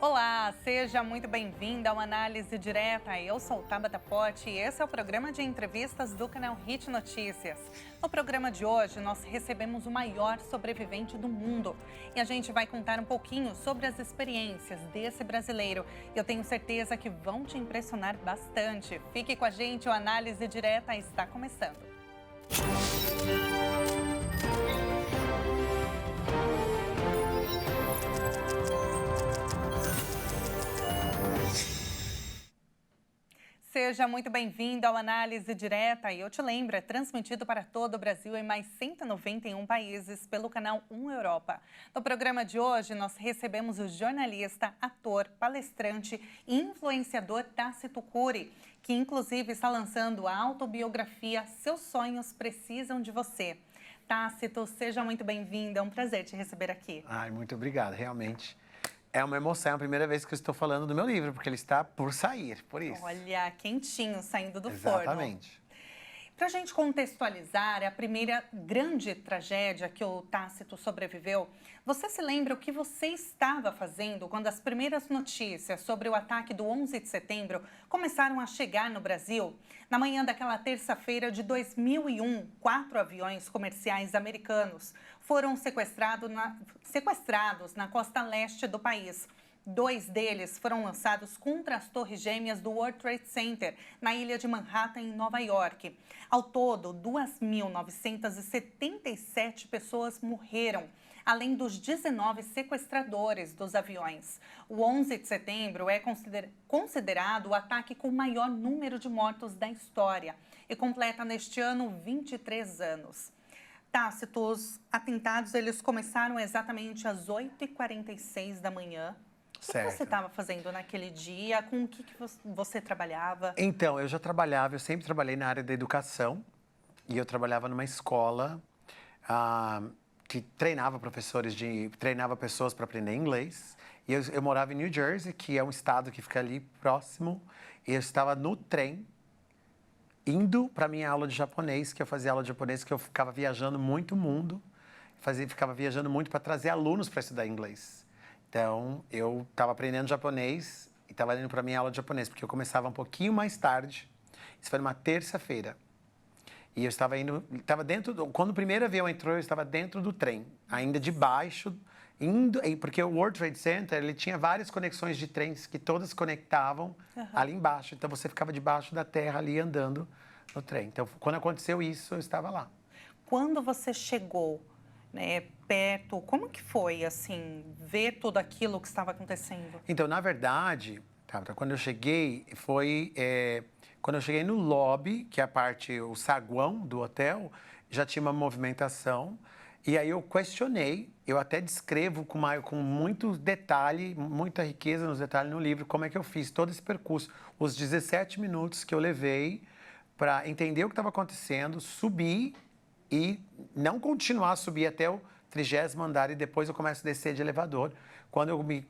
Olá, seja muito bem-vinda ao Análise Direta. Eu sou Tabata Pote e esse é o programa de entrevistas do canal Hit Notícias. No programa de hoje, nós recebemos o maior sobrevivente do mundo e a gente vai contar um pouquinho sobre as experiências desse brasileiro. E eu tenho certeza que vão te impressionar bastante. Fique com a gente, o Análise Direta está começando. Seja muito bem-vindo ao Análise Direta e eu te lembro, é transmitido para todo o Brasil em mais 191 países pelo canal 1 Europa. No programa de hoje, nós recebemos o jornalista, ator, palestrante e influenciador Tácito Cury, que inclusive está lançando a autobiografia Seus Sonhos Precisam de Você. Tácito, seja muito bem-vindo, é um prazer te receber aqui. Ai, muito obrigado, realmente. É uma emoção, é a primeira vez que eu estou falando do meu livro, porque ele está por sair, por isso. Olha, quentinho, saindo do forno. Exatamente. Para a gente contextualizar, é a primeira grande tragédia que o Tácito sobreviveu. Você se lembra o que você estava fazendo quando as primeiras notícias sobre o ataque do 11 de setembro começaram a chegar no Brasil? Na manhã daquela terça-feira de 2001, 4 aviões comerciais americanos foram sequestrados na costa leste do país. 2 deles foram lançados contra as torres gêmeas do World Trade Center, na ilha de Manhattan, em Nova York. Ao todo, 2.977 pessoas morreram, além dos 19 sequestradores dos aviões. O 11 de setembro é considerado o ataque com o maior número de mortos da história e completa neste ano 23 anos. Tácito, os atentados eles começaram exatamente às 8h46 da manhã. O que você estava fazendo naquele dia? Com o que você trabalhava? Então, eu sempre trabalhei na área da educação e eu trabalhava numa escola que treinava pessoas para aprender inglês. E eu morava em New Jersey, que é um estado que fica ali próximo, e eu estava no trem indo para minha aula de japonês, que eu fazia aula de japonês, que eu ficava viajando muito o mundo, ficava viajando muito para trazer alunos para estudar inglês. Então, eu estava aprendendo japonês e estava indo para a minha aula de japonês, porque eu começava um pouquinho mais tarde. Isso foi numa terça-feira. E eu quando o primeiro avião entrou, eu estava dentro do trem, ainda debaixo, porque o World Trade Center, ele tinha várias conexões de trens que todas conectavam ali embaixo. Então, você ficava debaixo da terra ali andando no trem. Então, quando aconteceu isso, eu estava lá. Quando você chegou perto, como que foi, assim, ver tudo aquilo que estava acontecendo? Então, na verdade, quando eu cheguei, quando eu cheguei no lobby, que é o saguão do hotel, já tinha uma movimentação, e aí eu questionei, eu até descrevo com muito detalhe, muita riqueza nos detalhes no livro, como é que eu fiz todo esse percurso, os 17 minutos que eu levei para entender o que estava acontecendo, subir e não continuar a subir até o 30º andar e depois eu começo a descer de elevador. Quando eu me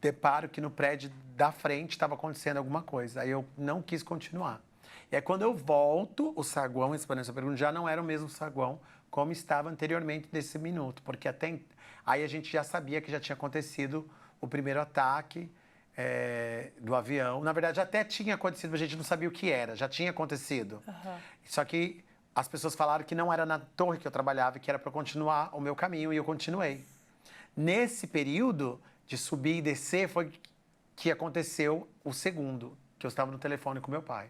deparo que no prédio da frente estava acontecendo alguma coisa, aí eu não quis continuar. E aí quando eu volto, o saguão, respondendo essa pergunta, já não era o mesmo saguão como estava anteriormente nesse minuto, porque aí a gente já sabia que já tinha acontecido o primeiro ataque do avião. Na verdade, até tinha acontecido, mas a gente não sabia o que era, já tinha acontecido. Só que as pessoas falaram que não era na torre que eu trabalhava, que era para continuar o meu caminho, e eu continuei. Nesse período de subir e descer foi que aconteceu o segundo, que eu estava no telefone com meu pai.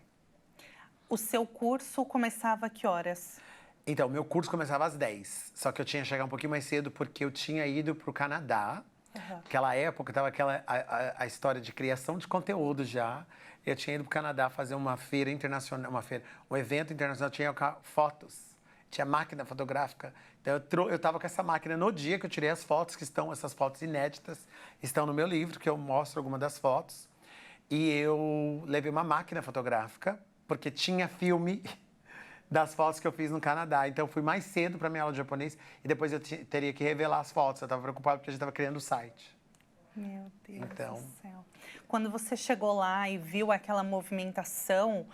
O seu curso começava a que horas? Então, meu curso começava às 10, só que eu tinha que chegar um pouquinho mais cedo porque eu tinha ido para o Canadá. Naquela época, estava a história de criação de conteúdo já. Eu tinha ido para o Canadá fazer uma feira internacional, um evento internacional, tinha fotos, tinha máquina fotográfica. Então, eu estava com essa máquina no dia que eu tirei as fotos, essas fotos inéditas, estão no meu livro, que eu mostro algumas das fotos. E eu levei uma máquina fotográfica, porque tinha filme das fotos que eu fiz no Canadá. Então, eu fui mais cedo para minha aula de japonês e depois eu teria que revelar as fotos. Eu estava preocupado porque a gente estava criando o site. Meu Deus do céu. Quando você chegou lá e viu aquela movimentação,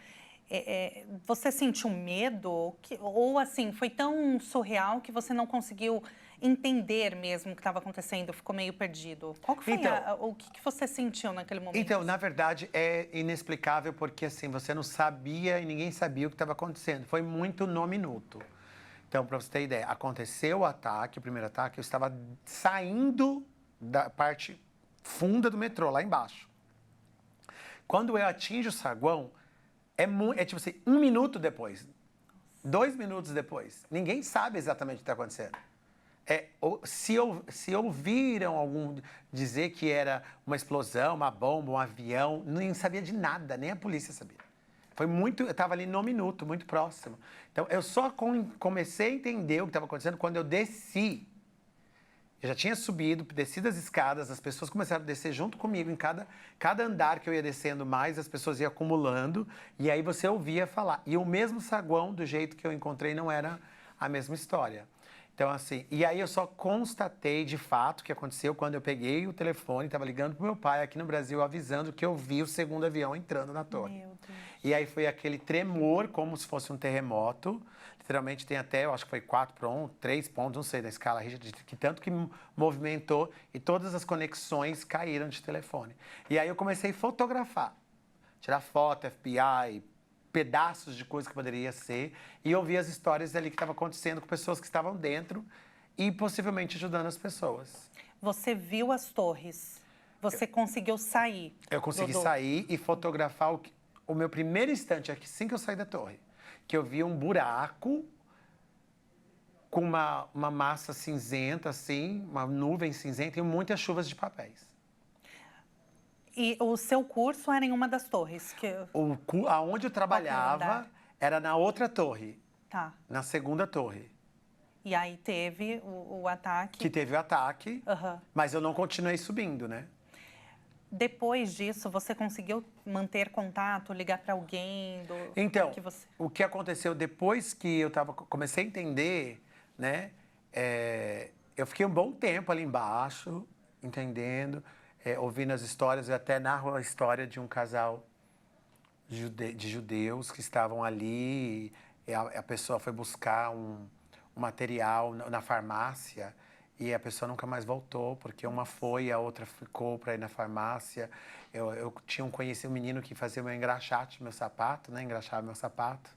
você sentiu medo? Ou assim, foi tão surreal que você não conseguiu entender mesmo o que estava acontecendo? Ficou meio perdido. Qual que foi o que você sentiu naquele momento? Então, na verdade, é inexplicável porque, assim, você não sabia e ninguém sabia o que estava acontecendo. Foi muito no minuto. Então, para você ter ideia, aconteceu o ataque, o primeiro ataque, eu estava saindo da parte funda do metrô, lá embaixo. Quando eu atinjo o saguão, é tipo assim, 1 minuto depois, 2 minutos depois. Ninguém sabe exatamente o que está acontecendo. Se ouviram algum dizer que era uma explosão, uma bomba, um avião, nem sabia de nada, nem a polícia sabia. Foi muito, eu estava ali no minuto, muito próximo. Então, eu só comecei a entender o que estava acontecendo quando eu desci. Eu já tinha subido, descido as escadas, as pessoas começaram a descer junto comigo. Em cada andar que eu ia descendo mais, as pessoas iam acumulando. E aí você ouvia falar. E o mesmo saguão, do jeito que eu encontrei, não era a mesma história. Então, assim, e aí eu só constatei de fato o que aconteceu quando eu peguei o telefone, estava ligando pro meu pai aqui no Brasil, avisando que eu vi o segundo avião entrando na torre. Meu Deus. E aí foi aquele tremor, como se fosse um terremoto. Literalmente tem até, eu acho que foi 4 pontos, 3 pontos, não sei, da escala Richter, que tanto que movimentou e todas as conexões caíram de telefone. E aí eu comecei a fotografar, tirar foto, FBI, pedaços de coisa que poderia ser, e ouvir as histórias ali que estava acontecendo com pessoas que estavam dentro e possivelmente ajudando as pessoas. Você viu as torres? Você conseguiu sair? Eu consegui sair e fotografar o meu primeiro instante, assim que eu saí da torre, que eu vi um buraco com uma massa cinzenta, assim, uma nuvem cinzenta e muitas chuvas de papéis. E o seu curso era em uma das torres? Aonde eu trabalhava era na outra torre. Tá. Na segunda torre. E aí teve o ataque? Que teve o ataque, mas eu não continuei subindo, né? Depois disso, você conseguiu manter contato, ligar para alguém? Então, o que aconteceu depois que eu comecei a entender, né? Eu fiquei um bom tempo ali embaixo, entendendo, ouvindo as histórias. Eu até narro a história de um casal de judeus que estavam ali. E a pessoa foi buscar um material na farmácia. E a pessoa nunca mais voltou, porque uma foi e a outra ficou para ir na farmácia. Eu tinha conhecido um menino que fazia meu engraxate, meu sapato, né? Engraxava meu sapato.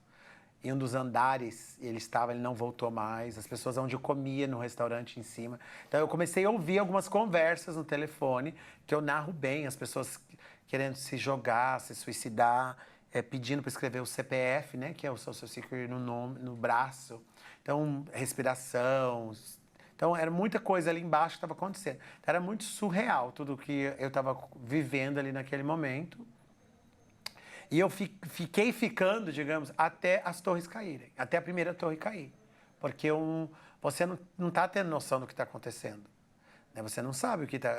Em um dos andares, ele não voltou mais. As pessoas onde eu comia, no restaurante em cima. Então, eu comecei a ouvir algumas conversas no telefone, que eu narro bem, as pessoas querendo se jogar, se suicidar, pedindo para escrever o CPF, né? Que é o Social Security no braço. Então, respiração. Então, era muita coisa ali embaixo que estava acontecendo. Então, era muito surreal tudo que eu estava vivendo ali naquele momento. E eu fiquei ficando, digamos, até as torres caírem, até a primeira torre cair. Porque você não está tendo noção do que está acontecendo. Né? Você não sabe o que está...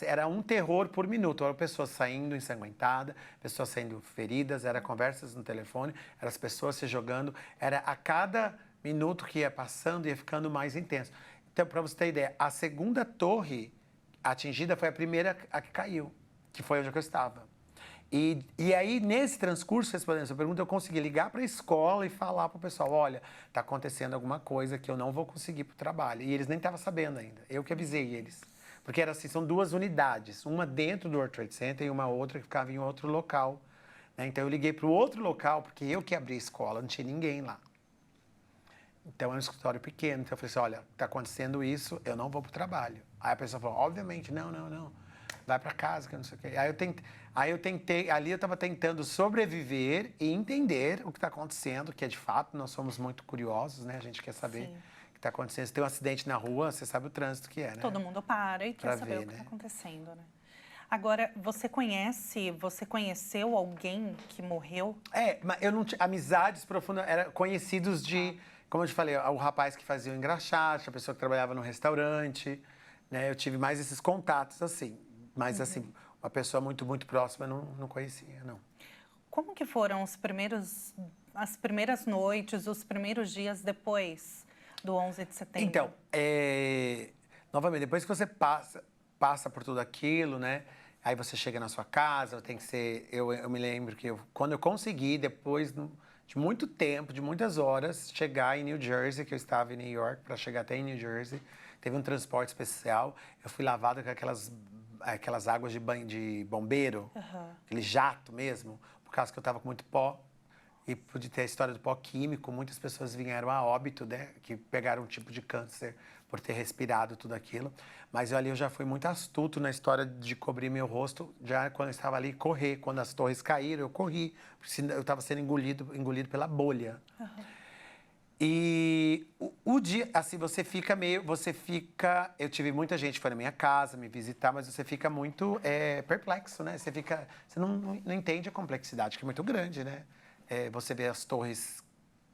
era um terror por minuto. Eram pessoas saindo ensanguentadas, pessoas saindo feridas, eram conversas no telefone, eram as pessoas se jogando. Era a cada minuto que ia passando, ia ficando mais intenso. Então, para você ter ideia, a segunda torre atingida foi a primeira a que caiu, que foi onde eu estava. E aí, nesse transcurso, respondendo essa pergunta, eu consegui ligar para a escola e falar para o pessoal, olha, está acontecendo alguma coisa que eu não vou conseguir para o trabalho. E eles nem estavam sabendo ainda, eu que avisei eles. Porque era assim, são 2 unidades, uma dentro do World Trade Center e uma outra que ficava em outro local. Né? Então, eu liguei para o outro local, porque eu que abri a escola, não tinha ninguém lá. Então, era um escritório pequeno. Então, eu falei assim, olha, está acontecendo isso, eu não vou para o trabalho. Aí a pessoa falou, obviamente, não. Vai para casa, que eu não sei o quê. Aí eu tentei, ali eu estava tentando sobreviver e entender o que está acontecendo, que é de fato, nós somos muito curiosos, né? A gente quer saber o que está acontecendo. Se tem um acidente na rua, você sabe o trânsito que é, né? Todo mundo para e quer saber o que está acontecendo, né? Agora, você conheceu alguém que morreu? Mas eu não tinha amizades profundas, eram conhecidos de, como eu te falei, o rapaz que fazia o engraxate, a pessoa que trabalhava no restaurante, né? Eu tive mais esses contatos assim. Mas, assim, uma pessoa muito, muito próxima eu não conhecia, não. Como que foram as primeiras noites, os primeiros dias depois do 11 de setembro? Então, novamente, depois que você passa por tudo aquilo, né? Aí você chega na sua casa, tem que ser... Eu me lembro que quando eu consegui, depois de muito tempo, de muitas horas, chegar em New Jersey, que eu estava em New York, para chegar até em New Jersey. Teve um transporte especial. Eu fui lavado com aquelas águas de banho de bombeiro, aquele jato mesmo, por causa que eu estava com muito pó. E pude ter a história do pó químico. Muitas pessoas vieram a óbito, né? Que pegaram um tipo de câncer por ter respirado tudo aquilo. Mas ali eu já fui muito astuto na história de cobrir meu rosto. Já quando eu estava ali, correr. Quando as torres caíram, eu corri. Porque eu estava sendo engolido pela bolha. E o dia, assim, eu tive muita gente que foi na minha casa me visitar, mas você fica muito perplexo, né? Você não entende a complexidade, que é muito grande, né? Você vê as torres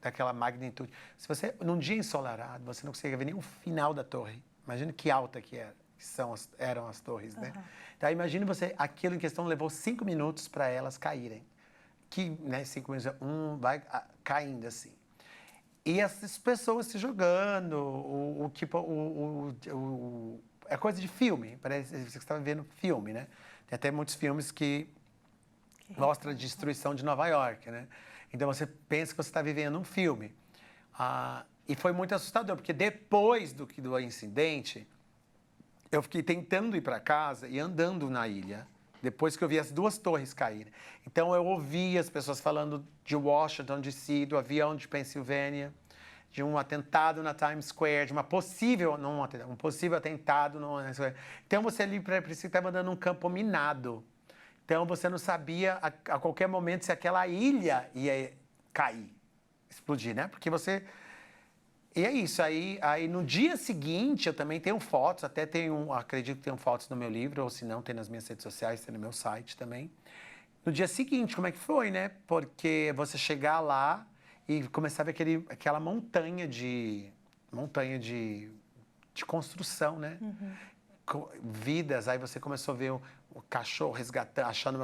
daquela magnitude. Se você, num dia ensolarado, você não consegue ver nem o final da torre. Imagina que alta que era, eram as torres, né? Então, imagine você, aquilo em questão levou 5 minutos para elas caírem. Que, né, 5 minutos, vai caindo assim. E essas pessoas se jogando, é coisa de filme, parece que você está vendo filme, né? Tem até muitos filmes que mostram a destruição de Nova York, né? Então você pensa que você está vivendo um filme. E foi muito assustador, porque depois do incidente, eu fiquei tentando ir para casa e andando na ilha, depois que eu vi as 2 torres caírem. Então eu ouvi as pessoas falando de Washington DC, do avião de Pensilvânia, de um atentado na Times Square, de um possível atentado na Times Square. Então você ali estava andando num campo minado. Então você não sabia a qualquer momento se aquela ilha ia cair, explodir, né? Porque você... E é isso, aí no dia seguinte eu também tenho fotos, acredito que tenho fotos no meu livro, ou se não, tem nas minhas redes sociais, tem no meu site também. No dia seguinte, como é que foi, né? Porque você chegar lá e começar a ver aquela montanha de construção, né? Vidas, aí você começou a ver o cachorro achando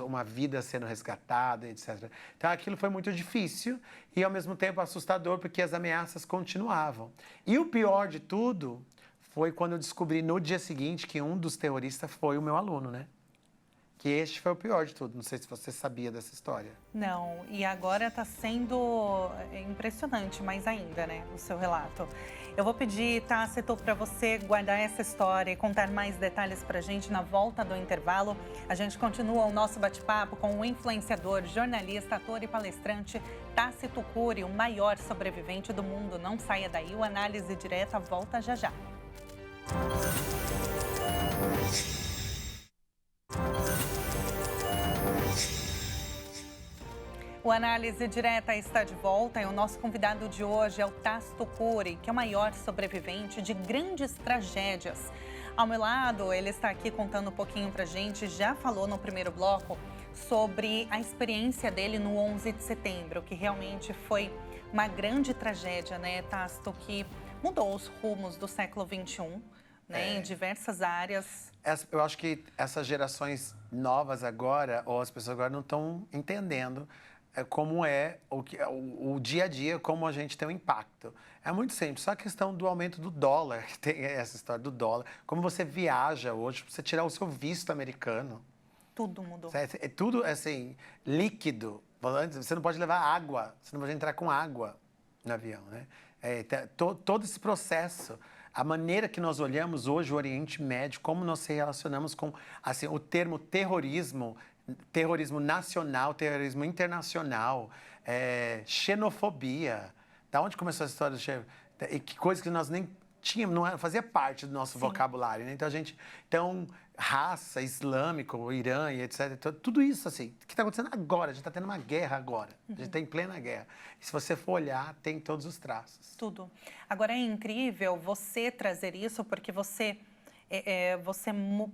uma vida sendo resgatada, etc. Então aquilo foi muito difícil e ao mesmo tempo assustador porque as ameaças continuavam. E o pior de tudo foi quando eu descobri no dia seguinte que um dos terroristas foi o meu aluno, né? Que este foi o pior de tudo. Não sei se você sabia dessa história. Não, e agora está sendo impressionante mais ainda, né, o seu relato. Eu vou pedir, Tácito, para você guardar essa história e contar mais detalhes para a gente na volta do intervalo. A gente continua o nosso bate-papo com o influenciador, jornalista, ator e palestrante Tácito Cury, o maior sobrevivente do mundo. Não saia daí, o Análise Direta volta já já. O Análise Direta está de volta e o nosso convidado de hoje é o Tácito Cury, que é o maior sobrevivente de grandes tragédias. Ao meu lado, ele está aqui contando um pouquinho pra gente, já falou no primeiro bloco sobre a experiência dele no 11 de setembro, que realmente foi uma grande tragédia, né, Tácito, que mudou os rumos do século XXI, né, em diversas áreas. Eu acho que essas gerações novas agora, ou as pessoas agora não estão entendendo como é o dia a dia, como a gente tem um impacto. É muito simples, só a questão do aumento do dólar, que tem essa história do dólar. Como você viaja hoje, para você tirar o seu visto americano. Tudo mudou. É tudo, assim, líquido. Você não pode levar água, você não pode entrar com água no avião, né? Todo esse processo, a maneira que nós olhamos hoje o Oriente Médio, como nós se relacionamos com, assim, o termo terrorismo nacional, terrorismo internacional, xenofobia. Da onde começou essa história do xenofobia? E que coisa que nós nem tínhamos, não fazia parte do nosso vocabulário, né? Então, raça, islâmico, Irã e etc. Tudo isso, assim, que está acontecendo agora. A gente está tendo uma guerra agora. A gente está em plena guerra. E se você for olhar, tem todos os traços. Tudo. Agora, é incrível você trazer isso, porque você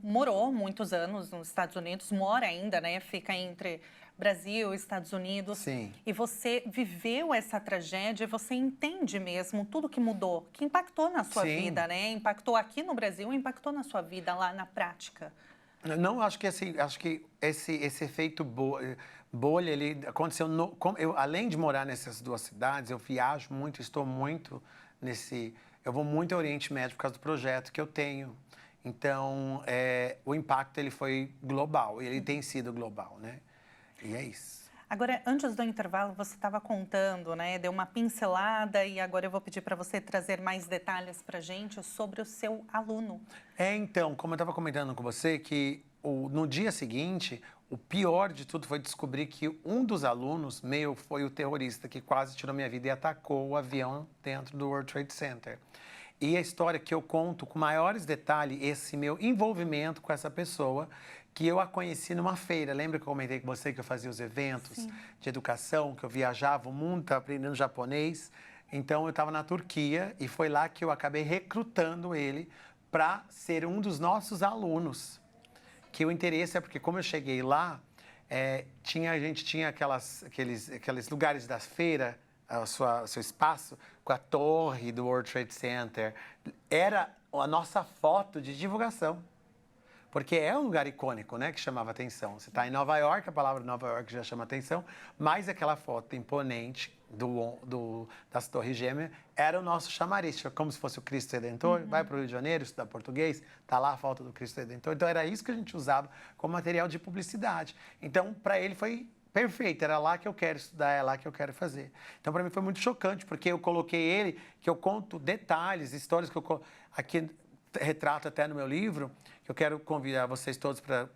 morou muitos anos nos Estados Unidos, mora ainda, né? Fica entre Brasil e Estados Unidos. Sim. E você viveu essa tragédia e você entende mesmo tudo que mudou, que impactou na sua vida, né? Impactou aqui no Brasil, impactou na sua vida lá na prática. Não, acho que esse efeito bolha, ele aconteceu... além de morar nessas 2 cidades, eu viajo muito, estou muito nesse... Eu vou muito ao Oriente Médio por causa do projeto que eu tenho. Então, o impacto ele foi global, ele tem sido global, né? E é isso. Agora, antes do intervalo, você estava contando, né? Deu uma pincelada e agora eu vou pedir para você trazer mais detalhes para a gente sobre o seu aluno. Então, como eu estava comentando com você, que no dia seguinte, o pior de tudo foi descobrir que um dos alunos meu foi o terrorista que quase tirou minha vida e atacou o avião dentro do World Trade Center. E a história que eu conto com maiores detalhes, esse meu envolvimento com essa pessoa, que eu a conheci numa feira. Lembra que eu comentei com você que eu fazia os eventos Sim. de educação, que eu viajava o mundo, estava aprendendo japonês? Então, eu estava na Turquia e foi lá que eu acabei recrutando ele para ser um dos nossos alunos. Que o interesse é porque, como eu cheguei lá, a gente tinha aqueles lugares da feira, seu espaço, com a torre do World Trade Center. Era a nossa foto de divulgação. Porque é um lugar icônico, né, que chamava atenção. Você está em Nova York, a palavra Nova York já chama atenção, mas aquela foto imponente das Torres Gêmeas era o nosso chamariz, como se fosse o Cristo Redentor. Vai para o Rio de Janeiro, estudar português, está lá a foto do Cristo Redentor. Então, era isso que a gente usava como material de publicidade. Então, para ele foi perfeito, era lá que eu quero estudar, é lá que eu quero fazer. Então, para mim foi muito chocante, porque eu coloquei ele, que eu conto detalhes, histórias que eu aqui retrato até no meu livro, que eu quero convidar vocês todos para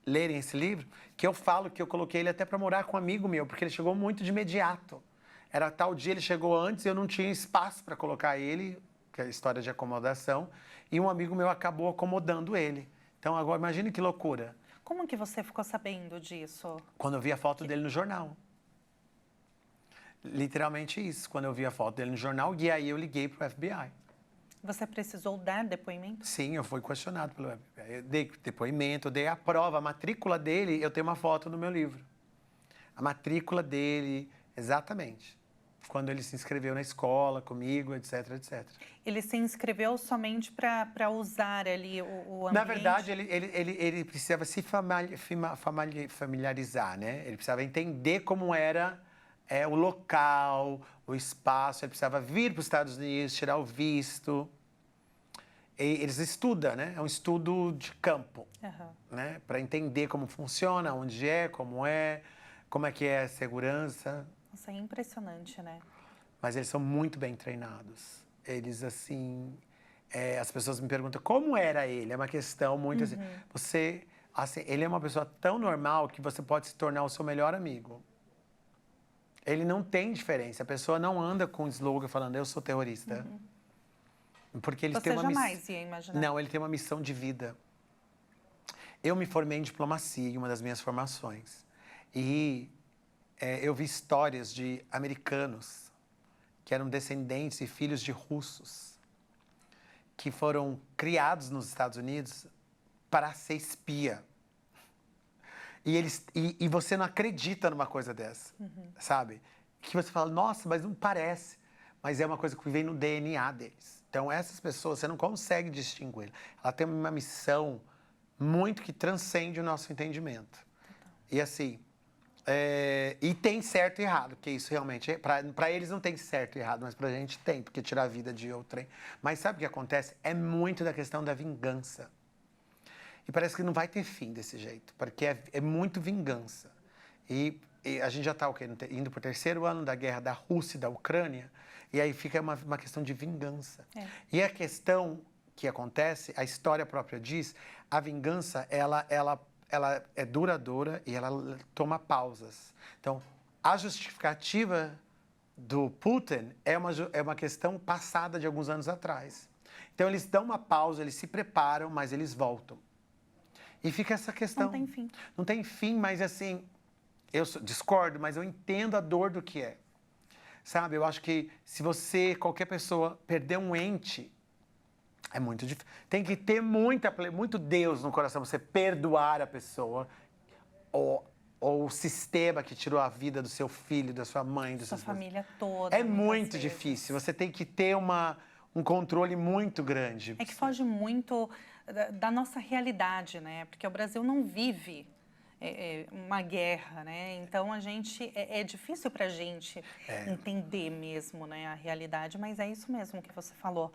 lerem esse livro, que eu falo que eu coloquei ele até para morar com um amigo meu, porque ele chegou muito de imediato. Era tal dia, ele chegou antes, eu não tinha espaço para colocar ele, que é a história de acomodação, e um amigo meu acabou acomodando ele. Então, agora, imagine que loucura. Como que você ficou sabendo disso? Quando eu vi a foto dele no jornal. Literalmente isso, quando eu vi a foto dele no jornal, e aí eu liguei para o FBI. Você precisou dar depoimento? Sim, eu fui questionado pelo FBI. Eu dei depoimento, eu dei a prova, a matrícula dele, eu tenho uma foto no meu livro. A matrícula dele, exatamente. Quando ele se inscreveu na escola comigo, etc, etc. Ele se inscreveu somente para usar ali o ambiente? Na verdade, ele precisava se familiarizar, né? Ele precisava entender como era o local, o espaço. Ele precisava vir para os Estados Unidos, tirar o visto. Eles estudam, né? É um estudo de campo, né? Para entender como funciona, onde como é que é a segurança. Nossa, é impressionante, né? Mas eles são muito bem treinados. Eles, assim... as pessoas me perguntam como era ele. É uma questão muito assim... ele é uma pessoa tão normal que você pode se tornar o seu melhor amigo. Ele não tem diferença. A pessoa não anda com um slogan falando, eu sou terrorista. Porque eles têm uma jamais ia imaginar. Não, ele tem uma missão de vida. Eu me formei em diplomacia, em uma das minhas formações. E eu vi histórias de americanos que eram descendentes e filhos de russos que foram criados nos Estados Unidos para ser espia. E você não acredita numa coisa dessa, sabe? Que você fala, nossa, mas não parece. Mas é uma coisa que vem no DNA deles. Então, essas pessoas, você não consegue distinguir. Ela tem uma missão muito que transcende o nosso entendimento. E assim, e tem certo e errado, porque isso realmente, para eles não tem certo e errado, mas pra gente tem, porque tirar a vida de outrem. Mas sabe o que acontece? É muito da questão da vingança. E parece que não vai ter fim desse jeito, porque é muito vingança. E a gente já está indo para o 3º ano da guerra da Rússia e da Ucrânia, e aí fica uma questão de vingança. E a questão que acontece, a história própria diz, a vingança, ela é duradoura e ela toma pausas. Então, a justificativa do Putin é uma questão passada de alguns anos atrás. Então, eles dão uma pausa, eles se preparam, mas eles voltam. E fica essa questão. Não tem fim. Não tem fim, mas assim, eu discordo, mas eu entendo a dor do que é. Sabe, eu acho que se qualquer pessoa, perder um ente, é muito difícil. Tem que ter muito Deus no coração, você perdoar a pessoa, ou o sistema que tirou a vida do seu filho, da sua mãe, da sua família toda. É muito difícil, você tem que ter um controle muito grande. É que foge muito da nossa realidade, né? Porque o Brasil não vive uma guerra, né? Então é difícil para a gente entender mesmo, né, a realidade, mas é isso mesmo que você falou.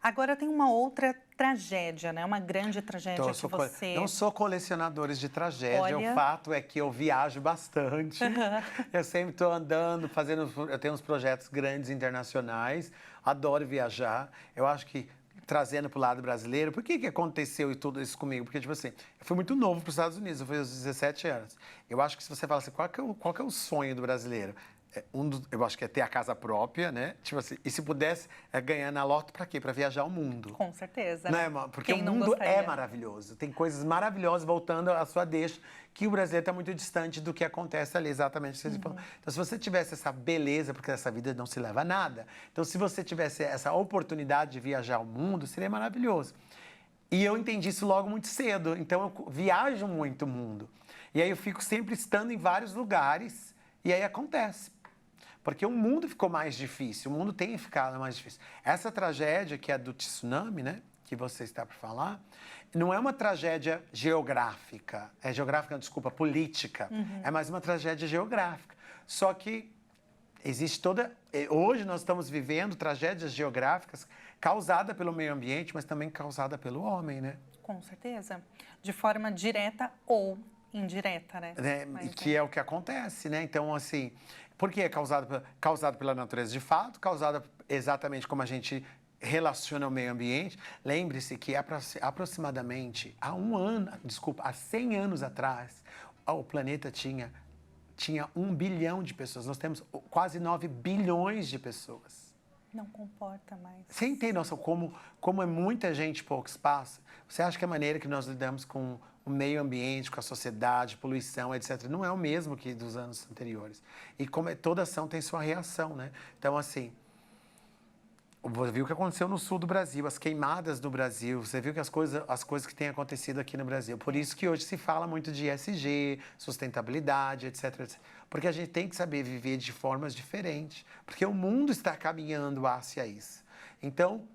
Agora tem uma outra tragédia, né? Uma grande tragédia Então, que você... não sou colecionadores de tragédia, Olha... o fato é que eu viajo bastante. Eu sempre estou andando, eu tenho uns projetos grandes internacionais, adoro viajar. Eu acho que, trazendo para o lado brasileiro, por que aconteceu e tudo isso comigo? Porque, tipo assim, eu fui muito novo para os Estados Unidos, eu fui aos 17 anos. Eu acho que se você fala assim, qual que é o sonho do brasileiro? Eu acho que é ter a casa própria, né? Tipo assim, e se pudesse ganhar na loto para quê? Para viajar o mundo. Com certeza. Né? Porque Quem o não mundo gostaria? é maravilhoso. Tem coisas maravilhosas voltando à sua deixa, que o brasileiro está muito distante do que acontece ali, exatamente o que você falou. Então, se você tivesse essa beleza, porque essa vida não se leva a nada. Então, se você tivesse essa oportunidade de viajar o mundo, seria maravilhoso. E eu entendi isso logo muito cedo. Então, eu viajo muito o mundo. E aí, eu fico sempre estando em vários lugares, e aí acontece. Porque o mundo ficou mais difícil, o mundo tem ficado mais difícil. Essa tragédia, que é do tsunami, né, que você está por falar, não é uma tragédia geográfica, desculpa, política. É mais uma tragédia geográfica. Só que existe hoje nós estamos vivendo tragédias geográficas causadas pelo meio ambiente, mas também causadas pelo homem, né? Com certeza. De forma direta ou indireta, né? Que é o que acontece, né? Então, assim, por que é causado pela natureza de fato, causada exatamente como a gente relaciona o meio ambiente? Lembre-se que aproximadamente há 100 anos atrás, o planeta tinha 1 bilhão de pessoas. Nós temos quase 9 bilhões de pessoas. Não comporta mais. Você tem noção como é muita gente, pouco espaço? Você acha que a maneira que nós lidamos com o meio ambiente, com a sociedade, poluição, etc., não é o mesmo que dos anos anteriores? E como toda ação tem sua reação, né? Então, assim, você viu o que aconteceu no sul do Brasil, as queimadas no Brasil, você viu que as coisas que têm acontecido aqui no Brasil. Por isso que hoje se fala muito de ESG, sustentabilidade, etc., etc. Porque a gente tem que saber viver de formas diferentes, porque o mundo está caminhando hacia isso. Então,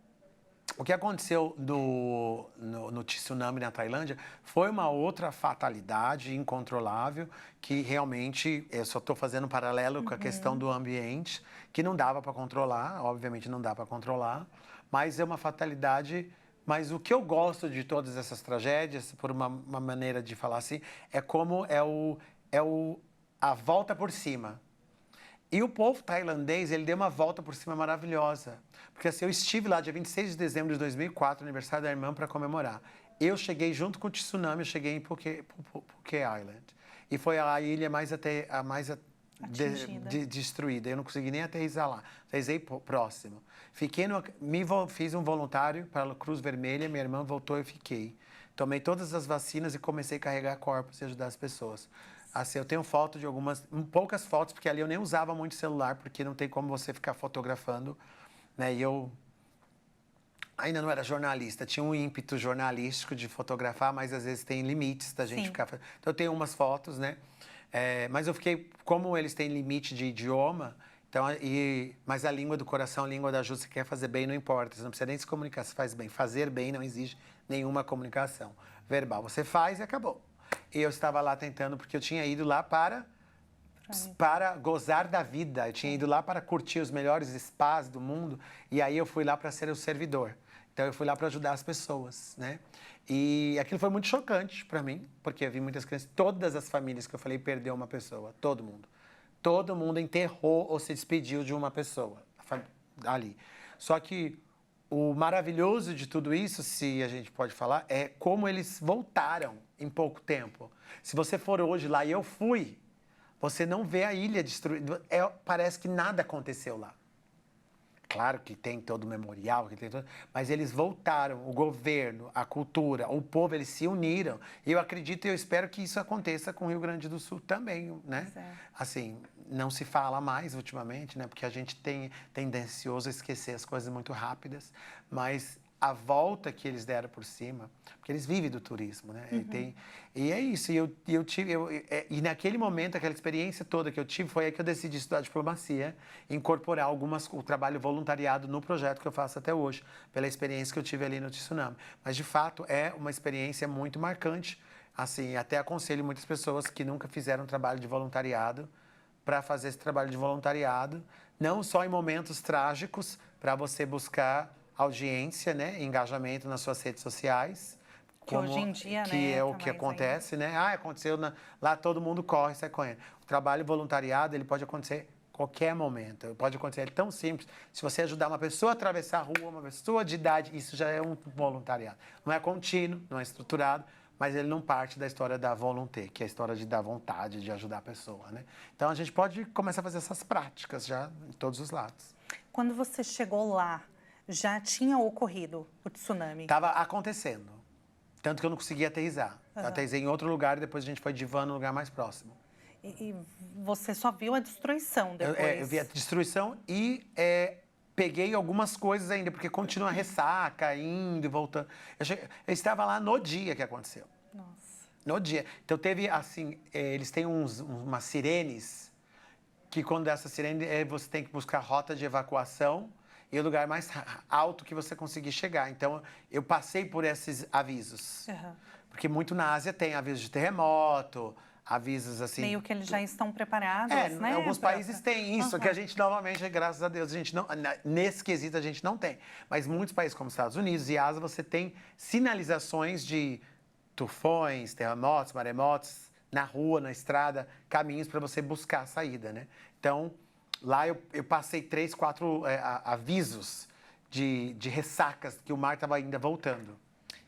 o que aconteceu no tsunami na Tailândia foi uma outra fatalidade incontrolável que realmente, eu só estou fazendo um paralelo com a questão do ambiente, que não dava para controlar, obviamente não dá para controlar, mas é uma fatalidade. Mas o que eu gosto de todas essas tragédias, por uma maneira de falar assim, é como a volta por cima. E o povo tailandês, ele deu uma volta por cima maravilhosa. Porque assim, eu estive lá dia 26 de dezembro de 2004, aniversário da irmã, para comemorar. Eu cheguei junto com o tsunami, eu cheguei em Phuket Island. E foi a ilha mais destruída. Eu não consegui nem aterrissar lá. Aterrissei próximo. Fiz um voluntário para a Cruz Vermelha, minha irmã voltou e eu fiquei. Tomei todas as vacinas e comecei a carregar corpos e ajudar as pessoas. Assim, eu tenho foto de poucas fotos, porque ali eu nem usava muito celular, porque não tem como você ficar fotografando, né? E eu ainda não era jornalista, tinha um ímpeto jornalístico de fotografar, mas às vezes tem limites da gente ficar... Então, eu tenho umas fotos, né? Mas eu fiquei... Como eles têm limite de idioma, então, mas a língua do coração, a língua da ajuda, se quer fazer bem, não importa. Você não precisa nem se comunicar, se faz bem. Fazer bem não exige nenhuma comunicação verbal. Você faz e acabou. E eu estava lá tentando, porque eu tinha ido lá para gozar da vida. Eu tinha ido lá para curtir os melhores spas do mundo. E aí eu fui lá para ser o servidor. Então eu fui lá para ajudar as pessoas, né? E aquilo foi muito chocante para mim, porque eu vi muitas crianças, todas as famílias que eu falei perdeu uma pessoa, todo mundo. Todo mundo enterrou ou se despediu de uma pessoa ali. Só que o maravilhoso de tudo isso, se a gente pode falar, é como eles voltaram em pouco tempo. Se você for hoje lá, e eu fui, você não vê a ilha destruída. Parece que nada aconteceu lá. Claro que tem todo o memorial, mas eles voltaram, o governo, a cultura, o povo, eles se uniram. E eu acredito e eu espero que isso aconteça com o Rio Grande do Sul também, né? Assim, não se fala mais ultimamente, né? Porque a gente tem tendencioso a esquecer as coisas muito rápidas, mas a volta que eles deram por cima, porque eles vivem do turismo, né? E é isso. E naquele momento, aquela experiência toda que eu tive, foi aí que eu decidi estudar diplomacia, incorporar o trabalho voluntariado no projeto que eu faço até hoje, pela experiência que eu tive ali no tsunami. Mas, de fato, é uma experiência muito marcante. Assim, até aconselho muitas pessoas que nunca fizeram trabalho de voluntariado para fazer esse trabalho de voluntariado, não só em momentos trágicos, para você buscar audiência, né? Engajamento nas suas redes sociais. Que hoje em dia, que né, é o tá que mais acontece, né? Ah, aconteceu lá, todo mundo corre, sai correndo. O trabalho voluntariado, ele pode acontecer a qualquer momento. Pode acontecer, é tão simples. Se você ajudar uma pessoa a atravessar a rua, uma pessoa de idade, isso já é um voluntariado. Não é contínuo, não é estruturado, mas ele não parte da história da volonté, que é a história de dar vontade, de ajudar a pessoa, né? Então, a gente pode começar a fazer essas práticas já em todos os lados. Quando você chegou lá, já tinha ocorrido o tsunami? Estava acontecendo. Tanto que eu não conseguia aterrissar. Eu aterrissei em outro lugar e depois a gente foi de van no lugar mais próximo. E você só viu a destruição depois? Eu vi a destruição e peguei algumas coisas ainda, porque continua a ressaca, indo e voltando. Eu estava lá no dia que aconteceu. Nossa. No dia. Então teve, assim, eles têm umas sirenes, que quando essa sirene, você tem que buscar rota de evacuação e o lugar mais alto que você conseguir chegar. Então, eu passei por esses avisos. Porque muito na Ásia tem avisos de terremoto, avisos assim... Meio que eles já estão preparados, né? Alguns países têm isso, que a gente, novamente, graças a Deus, a gente não... Nesse quesito, a gente não tem. Mas muitos países, como Estados Unidos e Ásia, você tem sinalizações de tufões, terremotos, maremotos, na rua, na estrada, caminhos para você buscar a saída, né? Então... Lá eu passei 3, 4 avisos de ressacas, que o mar estava ainda voltando.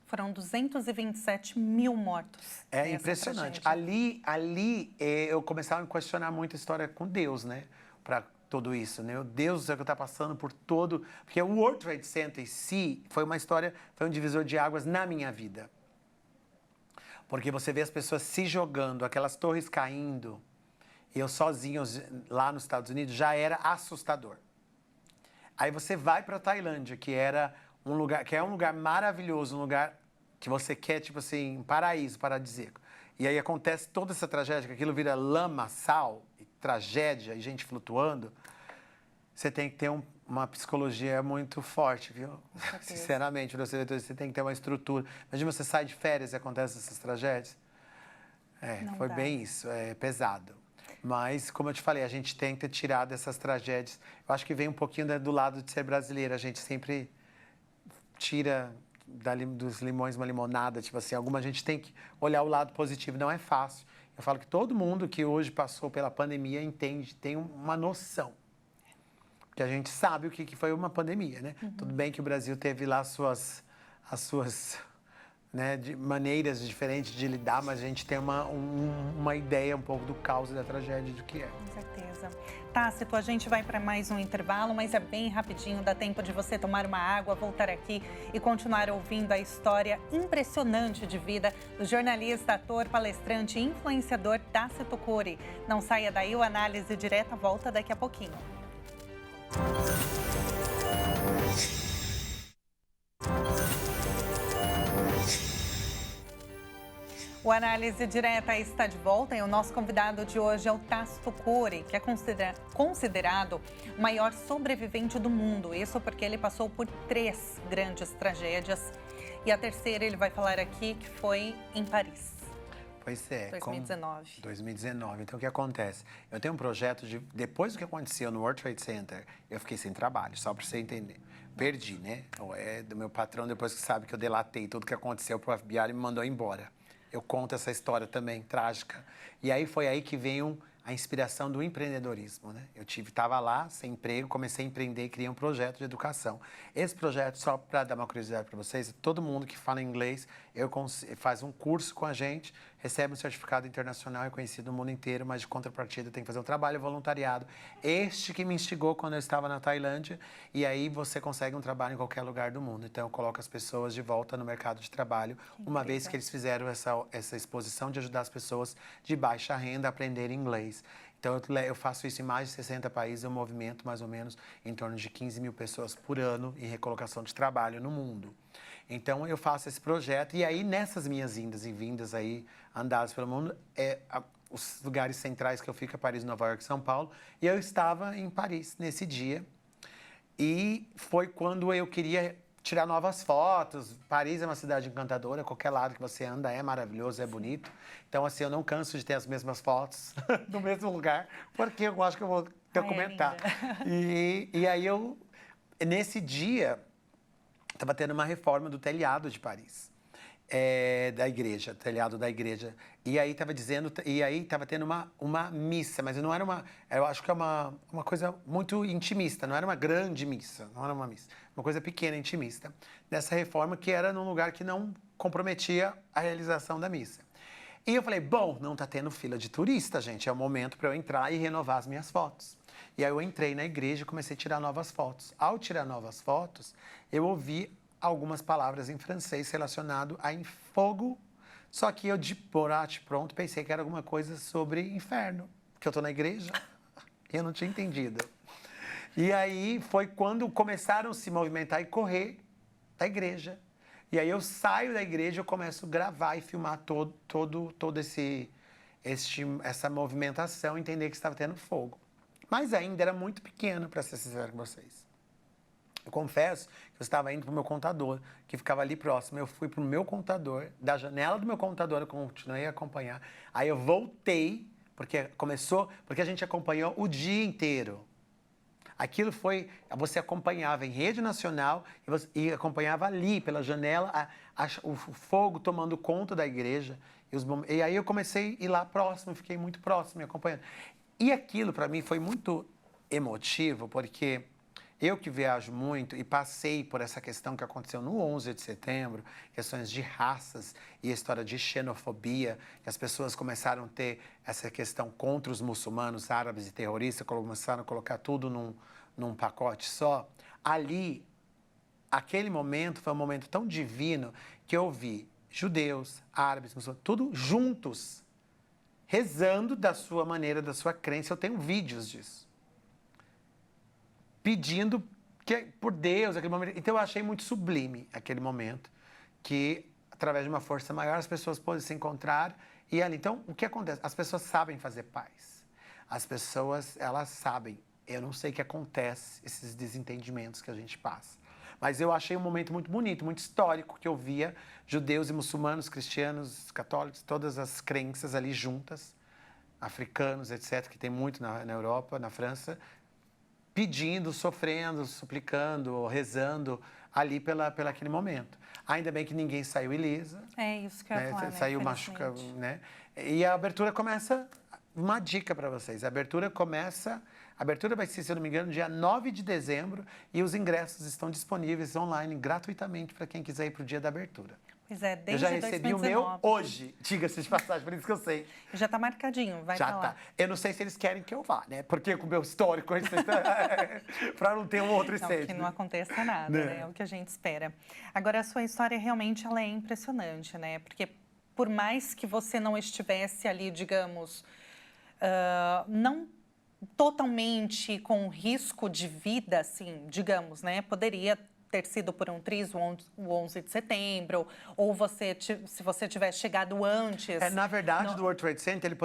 Foram 227 mil mortos. É impressionante. Ali eu começava a me questionar muito a história com Deus, né? Para tudo isso, né? O Deus é que está passando por todo... Porque o World Trade Center em si foi uma história, foi um divisor de águas na minha vida. Porque você vê as pessoas se jogando, aquelas torres caindo... Eu sozinho lá nos Estados Unidos já era assustador. Aí você vai para a Tailândia, que é um lugar maravilhoso, um lugar que você quer, tipo assim, um paraíso paradisíaco. E aí acontece toda essa tragédia, que aquilo vira lama, sal, e tragédia e gente flutuando. Você tem que ter uma psicologia muito forte, viu? Sinceramente, você tem que ter uma estrutura. Imagina você sai de férias e acontecem essas tragédias. Foi bem isso, é pesado. Mas, como eu te falei, a gente tenta tirar dessas tragédias. Eu acho que vem um pouquinho do lado de ser brasileiro. A gente sempre tira dos limões uma limonada. Tipo assim, a gente tem que olhar o lado positivo. Não é fácil. Eu falo que todo mundo que hoje passou pela pandemia entende, tem uma noção. Porque a gente sabe o que foi uma pandemia, né? Tudo bem que o Brasil teve lá as suas né, de maneiras diferentes de lidar, mas a gente tem uma ideia um pouco do caos e da tragédia do que é. Com certeza. Tácito, a gente vai para mais um intervalo, mas é bem rapidinho, dá tempo de você tomar uma água, voltar aqui e continuar ouvindo a história impressionante de vida do jornalista, ator, palestrante e influenciador Tácito Cury. Não saia daí, o Análise Direta volta daqui a pouquinho. O Análise Direta está de volta e o nosso convidado de hoje é o Tácito Cury, que é considerado o maior sobrevivente do mundo. Isso porque ele passou por 3 grandes tragédias e a terceira ele vai falar aqui que foi em Paris. Pois é. 2019. 2019. Então, o que acontece? Eu tenho um projeto depois do que aconteceu no World Trade Center, eu fiquei sem trabalho, só para você entender. Perdi, né? Do meu patrão, depois que sabe que eu delatei tudo que aconteceu pro FBI, ele me mandou embora. Eu conto essa história também, trágica. E aí foi aí que veio a inspiração do empreendedorismo, né? Eu estava lá, sem emprego, comecei a empreender e criei um projeto de educação. Esse projeto, só para dar uma curiosidade para vocês, todo mundo que fala inglês faz um curso com a gente, recebe um certificado internacional reconhecido no mundo inteiro, mas de contrapartida tem que fazer um trabalho voluntariado. Este que me instigou quando eu estava na Tailândia, e aí você consegue um trabalho em qualquer lugar do mundo. Então eu coloco as pessoas de volta no mercado de trabalho, uma vez que eles fizeram essa exposição de ajudar as pessoas de baixa renda a aprender inglês. Então, eu faço isso em mais de 60 países, eu movimento mais ou menos em torno de 15 mil pessoas por ano em recolocação de trabalho no mundo. Então, eu faço esse projeto e aí, nessas minhas indas e vindas aí, andadas pelo mundo, os lugares centrais que eu fico é Paris, Nova York, São Paulo, e eu estava em Paris nesse dia e foi quando eu queria tirar novas fotos. Paris é uma cidade encantadora, qualquer lado que você anda é maravilhoso, é bonito. Então, assim, eu não canso de ter as mesmas fotos no mesmo lugar, porque eu acho que eu vou documentar. E aí, nesse dia, Estava tendo uma reforma do telhado de Paris. Da igreja, telhado da igreja. E aí estava tendo uma missa, mas não era eu acho que é uma coisa muito intimista, não era uma grande missa, não era uma missa, uma coisa pequena, intimista, dessa reforma que era num lugar que não comprometia a realização da missa. E eu falei, bom, não tá tendo fila de turista, gente, é o momento para eu entrar e renovar as minhas fotos. E aí eu entrei na igreja e comecei a tirar novas fotos. Ao tirar novas fotos, eu ouvi algumas palavras em francês relacionado a fogo, só que eu de porate pronto pensei que era alguma coisa sobre inferno, que eu tô na igreja e eu não tinha entendido. E aí foi quando começaram a se movimentar e correr da igreja. E aí eu saio da igreja, eu começo a gravar e filmar todo essa movimentação, entender que estava tendo fogo. Mas ainda era muito pequeno, para ser sincero com vocês. Eu confesso que eu estava indo para o meu contador, que ficava ali próximo. Eu fui para o meu contador, da janela do meu contador eu continuei a acompanhar. Aí eu voltei, porque a gente acompanhou o dia inteiro. Aquilo você acompanhava em rede nacional e acompanhava ali, pela janela, o fogo tomando conta da igreja. E aí eu comecei a ir lá próximo, fiquei muito próximo, acompanhando. E aquilo, para mim, foi muito emotivo, porque eu que viajo muito e passei por essa questão que aconteceu no 11 de setembro, questões de raças e a história de xenofobia, que as pessoas começaram a ter essa questão contra os muçulmanos, árabes e terroristas, começaram a colocar tudo num pacote só. Ali, aquele momento foi um momento tão divino que eu vi judeus, árabes, muçulmanos, tudo juntos, rezando da sua maneira, da sua crença. Eu tenho vídeos disso. Pedindo por Deus, aquele momento. Então eu achei muito sublime aquele momento, que através de uma força maior as pessoas podem se encontrar e ali. Então, o que acontece? As pessoas sabem fazer paz. As pessoas, elas sabem. Eu não sei o que acontece, esses desentendimentos que a gente passa. Mas eu achei um momento muito bonito, muito histórico, que eu via judeus e muçulmanos, cristianos, católicos, todas as crenças ali juntas, africanos, etc., que tem muito na Europa, na França, pedindo, sofrendo, suplicando, rezando ali pela aquele momento. Ainda bem que ninguém saiu ilesa. É isso que eu ia falar, saiu machucado, né? E a abertura começa, uma dica para vocês, a abertura vai ser, se eu não me engano, dia 9 de dezembro e os ingressos estão disponíveis online gratuitamente para quem quiser ir para o dia da abertura. Pois é, desde eu já recebi 2019. o meu hoje, diga-se de passagem, por isso que eu sei. Já tá marcadinho, vai Já pra lá. tá. Eu não sei se eles querem que eu vá, né? Porque com o meu histórico, para não ter um outro Não, incêndio. que não aconteça nada, né? É o que a gente espera. Agora, a sua história realmente ela é impressionante, né? Porque por mais que você não estivesse ali, digamos, não totalmente com risco de vida, assim, digamos, né? Poderia ter sido por um triz o 11 de setembro, ou se você tivesse chegado antes... Na verdade, do World Trade Center,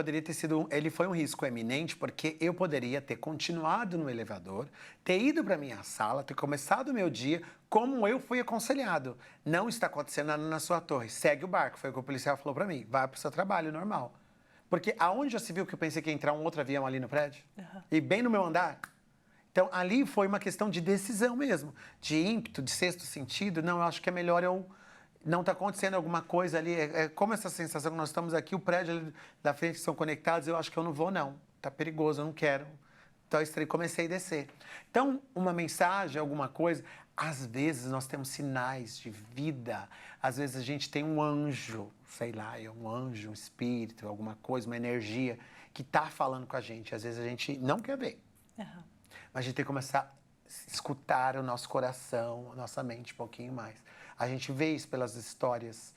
ele foi um risco eminente, porque eu poderia ter continuado no elevador, ter ido para minha sala, ter começado o meu dia como eu fui aconselhado. Não está acontecendo nada na sua torre, segue o barco, foi o que o policial falou para mim, vai para o seu trabalho normal. Porque aonde já se viu que eu pensei que ia entrar um outro avião ali no prédio? E bem no meu andar? Então, ali foi uma questão de decisão mesmo, de ímpeto, de sexto sentido. Não, eu acho que é melhor não está acontecendo alguma coisa ali. É como essa sensação que nós estamos aqui, o prédio ali da frente que são conectados, eu acho que eu não vou, não. Está perigoso, eu não quero. Então, eu comecei a descer. Então, uma mensagem, alguma coisa... Às vezes, nós temos sinais de vida. Às vezes, a gente tem um anjo, sei lá, um anjo, um espírito, alguma coisa, uma energia que está falando com a gente. Às vezes, a gente não quer ver. Mas a gente tem que começar a escutar o nosso coração, a nossa mente um pouquinho mais. A gente vê isso pelas histórias.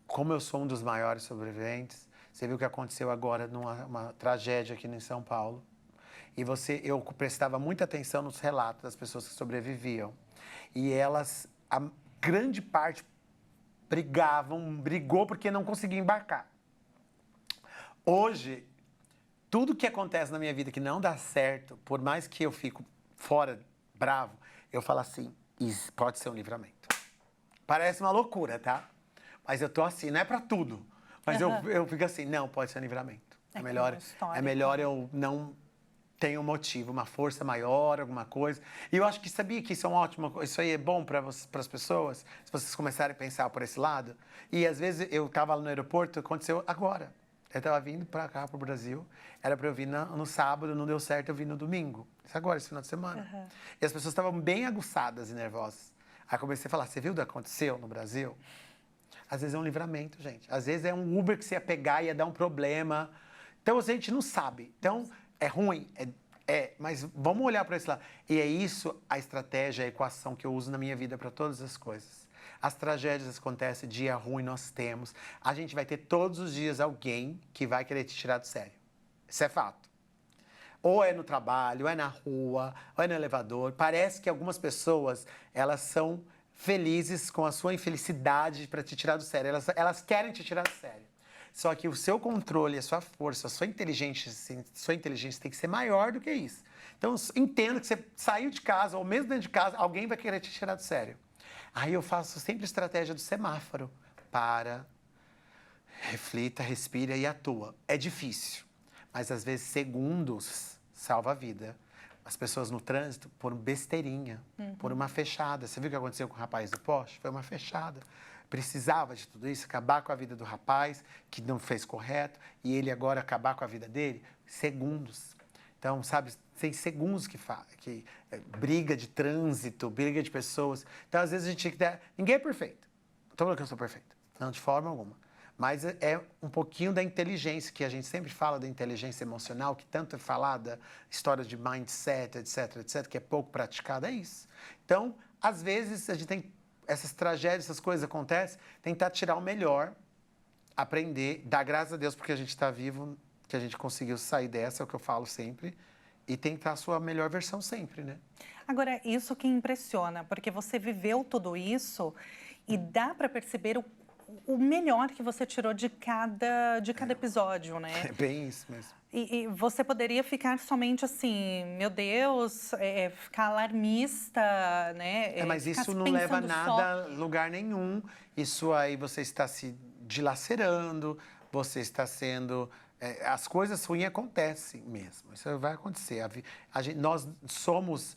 Como eu sou um dos maiores sobreviventes, você viu o que aconteceu agora numa tragédia aqui em São Paulo. E eu prestava muita atenção nos relatos das pessoas que sobreviviam. E elas, a grande parte, brigou porque não conseguia embarcar. Hoje, tudo que acontece na minha vida que não dá certo, por mais que eu fico fora, bravo, eu falo assim, isso pode ser um livramento. Parece uma loucura, tá? Mas eu tô assim, não é pra tudo. Mas eu fico assim, não, pode ser um livramento. É melhor eu não tem um motivo, uma força maior, alguma coisa. E eu acho que sabia que isso é uma ótima coisa, isso aí é bom para as pessoas, se vocês começarem a pensar por esse lado. E às vezes eu estava lá no aeroporto, aconteceu agora. Eu estava vindo para cá, para o Brasil, era para eu vir no sábado, não deu certo, eu vim no domingo. Isso agora, esse final de semana. Uhum. E as pessoas estavam bem aguçadas e nervosas. Aí comecei a falar, você viu o que aconteceu no Brasil? Às vezes é um livramento, gente. Às vezes é um Uber que você ia pegar e ia dar um problema. Então a gente não sabe. Então é ruim, mas vamos olhar para esse lado. E é isso a estratégia, a equação que eu uso na minha vida para todas as coisas. As tragédias acontecem, dia ruim nós temos. A gente vai ter todos os dias alguém que vai querer te tirar do sério. Isso é fato. Ou é no trabalho, ou é na rua, ou é no elevador. Parece que algumas pessoas, elas são felizes com a sua infelicidade para te tirar do sério. Elas querem te tirar do sério. Só que o seu controle, a sua força, a sua inteligência tem que ser maior do que isso. Então, entenda que você saiu de casa, ou mesmo dentro de casa, alguém vai querer te tirar do sério. Aí eu faço sempre a estratégia do semáforo. Para, reflita, respira e atua. É difícil, mas às vezes segundos salva a vida. As pessoas no trânsito, por besteirinha, por uma fechada. Você viu o que aconteceu com o rapaz do Porsche? Foi uma fechada. Precisava de tudo isso, acabar com a vida do rapaz, que não fez correto, e ele agora acabar com a vida dele? Segundos. Então, sabe, tem segundos que briga de trânsito, briga de pessoas. Então, às vezes, a gente tinha que dar... Ninguém é perfeito. Não estou falando que eu sou perfeito. Não, de forma alguma. Mas é um pouquinho da inteligência, que a gente sempre fala da inteligência emocional, que tanto é falada, histórias de mindset, etc, etc, que é pouco praticada, é isso. Então, às vezes, a gente tem essas tragédias, essas coisas acontecem, tentar tirar o melhor, aprender, dar graças a Deus porque a gente está vivo, que a gente conseguiu sair dessa, é o que eu falo sempre, e tentar a sua melhor versão sempre, né? Agora, isso que impressiona, porque você viveu tudo isso e dá para perceber o melhor que você tirou de cada episódio, né? É bem isso mesmo. E você poderia ficar somente assim, meu Deus, ficar alarmista, né? Mas isso não leva nada a lugar nenhum. Isso aí você está se dilacerando, você está sendo... as coisas ruins acontecem mesmo. Isso vai acontecer. Nós somos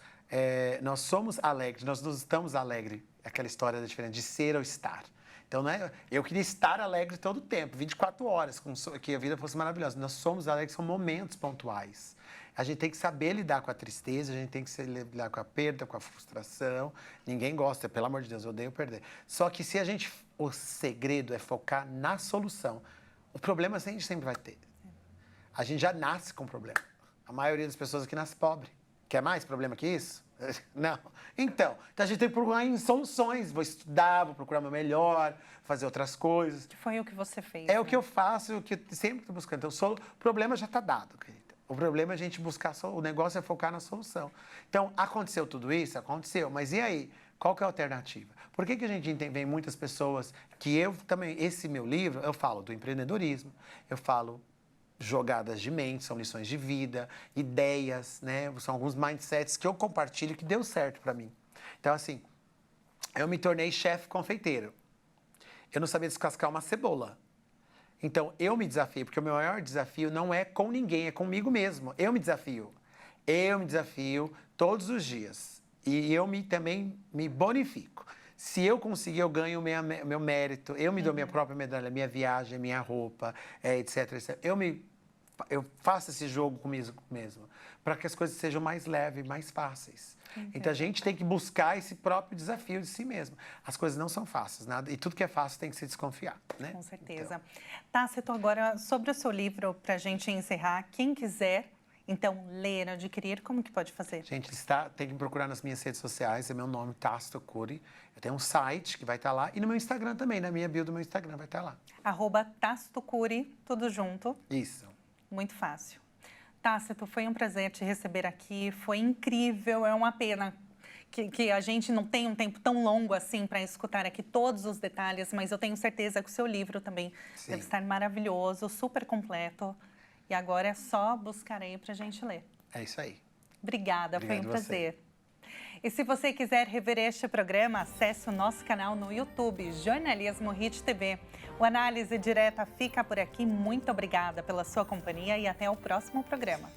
alegres, nós não estamos alegres. Aquela história da diferença de ser ou estar. Então, né, eu queria estar alegre todo o tempo, 24 horas, que a vida fosse maravilhosa. Nós somos alegres, são momentos pontuais. A gente tem que saber lidar com a tristeza, a gente tem que lidar com a perda, com a frustração. Ninguém gosta, pelo amor de Deus, eu odeio perder. Só que o segredo é focar na solução. O problema a gente sempre vai ter. A gente já nasce com problema. A maioria das pessoas aqui nasce pobre. Quer mais problema que isso? Não. Então a gente tem que procurar em soluções. Vou estudar, vou procurar uma melhor, fazer outras coisas. Que foi o que você fez. É, né? O que eu faço, o que eu sempre estou buscando. Então, o problema já está dado, querida. O problema é a gente buscar, o negócio é focar na solução. Então, aconteceu tudo isso? Aconteceu. Mas e aí? Qual que é a alternativa? Por que a gente vê muitas pessoas que eu também... Esse meu livro, eu falo do empreendedorismo, eu falo... jogadas de mente, são lições de vida, ideias, né? São alguns mindsets que eu compartilho que deu certo para mim. Então, assim, eu me tornei chefe confeiteiro. Eu não sabia descascar uma cebola. Então, eu me desafio, porque o meu maior desafio não é com ninguém, é comigo mesmo. Eu me desafio. Eu me desafio todos os dias. E eu também me bonifico. Se eu conseguir, eu ganho meu mérito, eu me dou minha própria medalha, minha viagem, minha roupa, etc, etc. Eu faço esse jogo comigo mesmo, para que as coisas sejam mais leves, mais fáceis. Então, a gente tem que buscar esse próprio desafio de si mesmo. As coisas não são fáceis, nada, e tudo que é fácil tem que se desconfiar, né? Com certeza. Tácito, agora, sobre o seu livro, para a gente encerrar, quem quiser... Então, ler, adquirir, como que pode fazer? Gente, tem que me procurar nas minhas redes sociais, é meu nome, Tácito Curi. Eu tenho um site que vai estar lá e no meu Instagram também, na minha bio do meu Instagram vai estar lá. @Tácito Curi, tudo junto. Isso. Muito fácil. Tácito, foi um prazer te receber aqui, foi incrível, é uma pena que a gente não tem um tempo tão longo assim para escutar aqui todos os detalhes, mas eu tenho certeza que o seu livro também deve estar maravilhoso, super completo. E agora é só buscar aí para a gente ler. É isso aí. Obrigada, Obrigado foi um prazer. E se você quiser rever este programa, acesse o nosso canal no YouTube, Jornalismo Hit TV. O Análise Direta fica por aqui. Muito obrigada pela sua companhia e até o próximo programa.